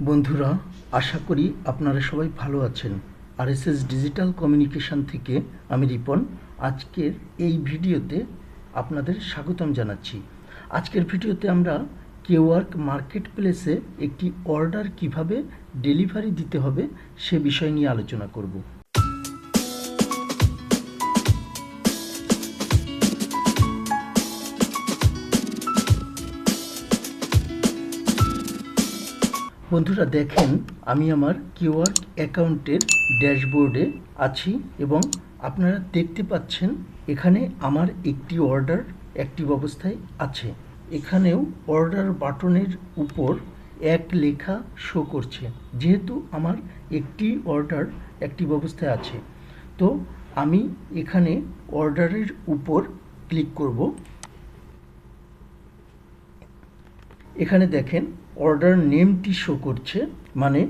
বন্ধুরা, আশা করি আপনারা সবাই ভালো আছেন। আরএসএস ডিজিটাল কমিউনিকেশন থেকে আমি রিপন। আজকের এই ভিডিওতে আপনাদের স্বাগতম জানাচ্ছি। আজকের ভিডিওতে আমরা কেওয়ার্ক মার্কেট প্লেসে একটি অর্ডার কিভাবে ডেলিভারি দিতে হবে সে বিষয় নিয়ে আলোচনা করব। বন্ধুরা দেখেন, আমি আমার কিওয়ার্ক অ্যাকাউন্টের ড্যাশবোর্ডে আছি এবং আপনারা দেখতে পাচ্ছেন এখানে আমার একটি অর্ডার অ্যাক্টিভ অবস্থায় আছে। এখানেও অর্ডার বাটনের উপর এক লেখা শো করছে, যেহেতু আমার একটি অর্ডার অ্যাক্টিভ অবস্থায় আছে। তো আমি এখানে অর্ডারের উপর ক্লিক করব। এখানে দেখেন অর্ডার নেমটি শো করছে, মানে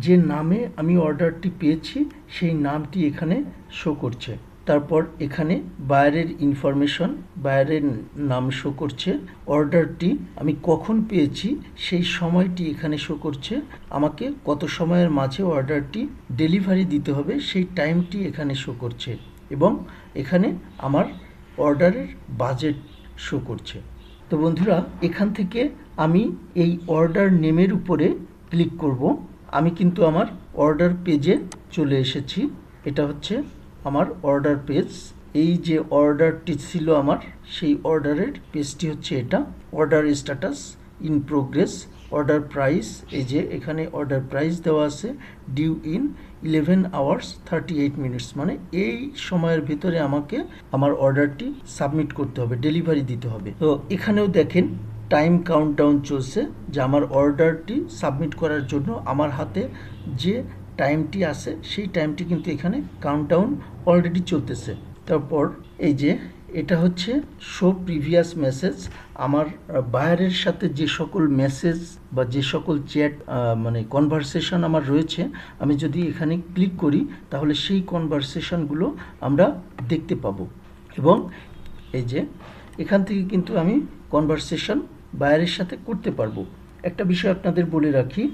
যে নামে আমি অর্ডারটি পেয়েছি সেই নামটি এখানে শো করছে। তারপর এখানে বায়ারের ইনফরমেশন, বায়ারের নাম শো করছে। অর্ডারটি আমি কখন পেয়েছি সেই সময়টি এখানে শো করছে। আমাকে কত সময়ের মাঝে অর্ডারটি ডেলিভারি দিতে হবে সেই টাইমটি এখানে শো করছে এবং এখানে আমার অর্ডারের বাজেট শো করছে। তো বন্ধুরা, এখান থেকে আমি এই অর্ডার নেমের উপরে ক্লিক করব। আমি কিন্তু আমার অর্ডার পেজে চলে এসেছি। এটা হচ্ছে আমার অর্ডার পেজ। এই যে অর্ডারটি ছিল আমার, সেই অর্ডারের পেজটি হচ্ছে এটা। Order status, in progress, order price, এই যে এখানে অর্ডার প্রাইস দেওয়া আছে, ডিউ ইন 11 আওয়ার্স 38 মিনিটস, মানে এই সময়ের ভিতরে আমাকে আমার অর্ডারটি সাবমিট করতে হবে, ডেলিভারি দিতে হবে। তো এখানেও দেখেন টাইম কাউন্টডাউন চলছে, যে আমার অর্ডারটি সাবমিট করার জন্য আমার হাতে যে টাইমটি আছে সেই টাইমটি কিন্তু এখানে কাউন্টডাউন অলরেডি চলতেছে। তারপর এই যে এটা হচ্ছে শো প্রিভিয়াস মেসেজ। আমার বায়ারের সাথে যে সকল মেসেজ বা যে সকল চ্যাট মানে কনভারসেশন আমার রয়েছে, আমি যদি এখানে ক্লিক করি তাহলে সেই কনভারসেশনগুলো আমরা দেখতে পাবো। এবং এই যে এখান থেকে কিন্তু আমি কনভারসেশন বায়ারের সাথে করতে পারবো। একটা বিষয় আপনাদের বলে রাখি,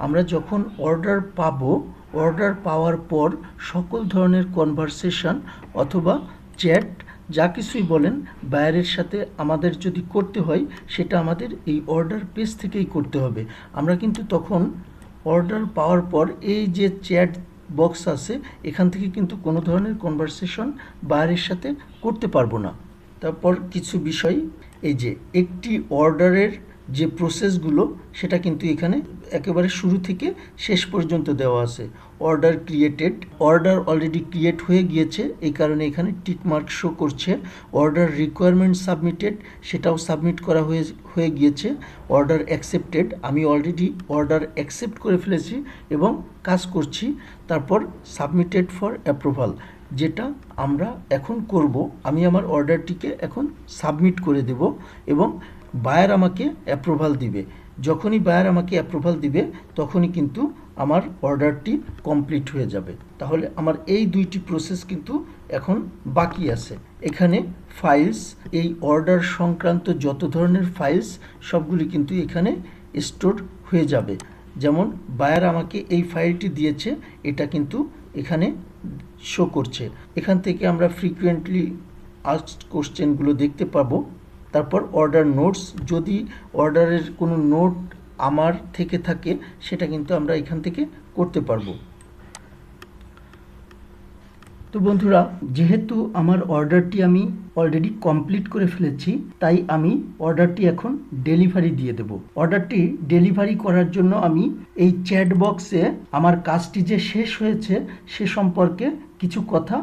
আমরা যখন অর্ডার পাবো, অর্ডার পাওয়ার পর সকল ধরনের কনভারসেশন অথবা চ্যাট যা কিছুই বলেন বায়ারের সাথে আমাদের যদি করতে হয়, সেটা আমাদের এই অর্ডার পেজ থেকেই করতে হবে। আমরা কিন্তু তখন অর্ডার পাওয়ার পর এই যে চ্যাট বক্স আছে, এখান থেকে কিন্তু কোনো ধরনের কনভারসেশন বায়ারের সাথে করতে পারবো না। তারপর কিছু বিষয়, এই যে একটি অর্ডারের যে প্রসেসগুলো সেটা কিন্তু এখানে একেবারে শুরু থেকে শেষ পর্যন্ত দেওয়া আছে। Order created, order already create হয়ে গিয়েছে, এই কারণে এখানে টিকমার্ক শো করছে। অর্ডার রিকোয়ারমেন্ট সাবমিটেড, সেটাও সাবমিট করা হয়ে গিয়েছে। অর্ডার অ্যাকসেপ্টেড, আমি অলরেডি অর্ডার অ্যাকসেপ্ট করে ফেলেছি এবং কাজ করছি। তারপর সাবমিটেড ফর অ্যাপ্রুভাল, যেটা আমরা এখন করব, আমি আমার অর্ডারটিকে এখন সাবমিট করে দেব এবং বায়ার আমাকে অ্যাপ্রুভাল দিবে। যখনই বায়ার আমাকে অ্যাপ্রুভাল দিবে তখনই কিন্তু আমার অর্ডারটি কমপ্লিট হয়ে যাবে। তাহলে আমার এই দুইটি প্রসেস কিন্তু এখন বাকি আছে। এখানে ফাইলস, এই অর্ডার সংক্রান্ত যত ধরনের ফাইলস সবগুলি কিন্তু এখানে স্টোর হয়ে যাবে। যেমন বায়ার আমাকে এই ফাইলটি দিয়েছে, এটা কিন্তু এখানে শো করছে। এখান থেকে আমরা ফ্রিকুয়েন্টলি আস্কড কোশ্চেনগুলো দেখতে পাবো। তারপর অর্ডার নোটস, যদি অর্ডারের কোনো নোট আমার থেকে থাকে সেটা কিন্তু আমরা এখান থেকে করতে পারবো। তো বন্ধুরা, যেহেতু আমার অর্ডারটি আমি অলরেডি কমপ্লিট করে ফেলেছি, তাই আমি অর্ডারটি এখন ডেলিভারি দিয়ে দেব। অর্ডারটি ডেলিভারি করার জন্য আমি এই চ্যাট বক্সে আমার কাজটি যে শেষ হয়েছে সে সম্পর্কে কিছু কথা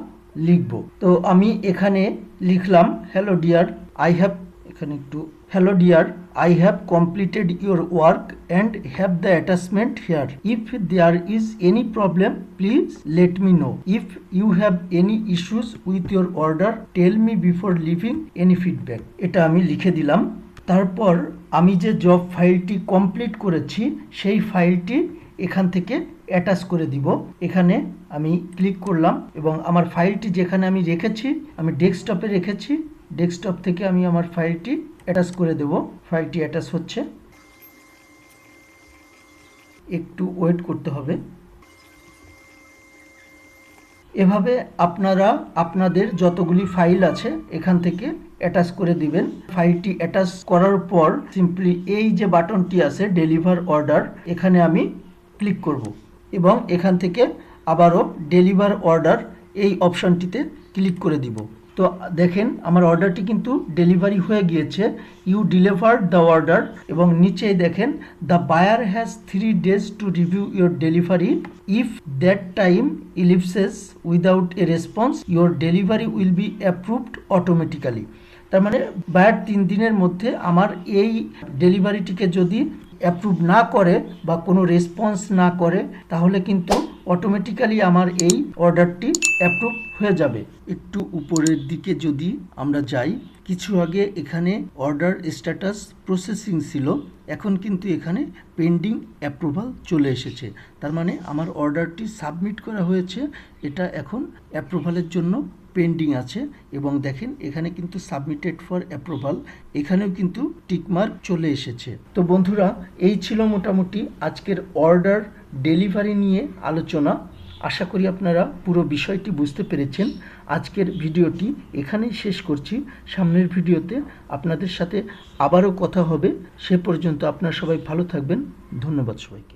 লিখব। তো আমি এখানে লিখলাম, হ্যালো ডিয়ার, আই হ্যাভ, এখানে একটু, hello dear, I have completed your work and have the attachment here. If there is any problem, please let me know. If you have any issues with your order, tell me before leaving any feedback. এটা আমি লিখে দিলাম। তারপর আমি যে job ফাইলটি complete করেছি সেই ফাইলটি এখান থেকে অ্যাটাচ করে দিব। এখানে আমি ক্লিক করলাম এবং আমার ফাইলটি যেখানে আমি রেখেছি, আমি ডেস্কটপে রেখেছি, ডেস্কটপ থেকে আমি আমার ফাইলটি অ্যাটাচ করে দেব। ফাইলটি অ্যাটাচ হচ্ছে। একটু ওয়েট করতে হবে। এভাবে আপনারা আপনাদের যতগুলি ফাইল আছে এখান থেকে অ্যাটাচ করে দিবেন। ফাইলটি অ্যাটাচ করার পর সিম্পলি এই যে বাটনটি আছে ডেলিভার অর্ডার, এখানে আমি ক্লিক করব এবং এখান থেকে আবারও ডেলিভার অর্ডার এই অপশনটিতে ক্লিক করে দিব। তো দেখেন আমার অর্ডারটি কিন্তু ডেলিভারি হয়ে গিয়েছে। ইউ ডেলিভার্ড দ্য অর্ডার এবং নিচেই দেখেন the buyer has 3 days to review your delivery. If that time elapses without a response your delivery will be approved automatically. তার মানে বায়ার 3 দিনের মধ্যে আমার এই ডেলিভারিটিকে যদি অ্যাপ্রুভ না করে বা কোনো রেসপন্স না করে তাহলে কিন্তু অটোমেটিক্যালি আমার এই অর্ডারটি অ্যাপ্রুভ হয়ে যাবে। একটু উপরের দিকে যদি আমরা যাই, কিছু আগে এখানে অর্ডার স্ট্যাটাস প্রসেসিং ছিল, এখন কিন্তু এখানে পেন্ডিং অ্যাপ্রুভাল চলে এসেছে। তার মানে আমার অর্ডারটি সাবমিট করা হয়েছে, এটা এখন অ্যাপ্রুভালের জন্য পেন্ডিং আছে এবং দেখেন এখানে কিন্তু সাবমিটেড ফর অ্যাপ্রুভাল, এখানেও কিন্তু টিকমার্ক চলে এসেছে। তো বন্ধুরা, এই ছিল মোটামুটি আজকের অর্ডার ডেলিভারি নিয়ে আলোচনা। আশা করি আপনারা পুরো বিষয়টি বুঝতে পেরেছেন। আজকের ভিডিওটি এখানেই শেষ করছি। সামনের ভিডিওতে আপনাদের সাথে আবারও কথা হবে। সে পর্যন্ত আপনারা সবাই ভালো থাকবেন। ধন্যবাদ সবাইকে।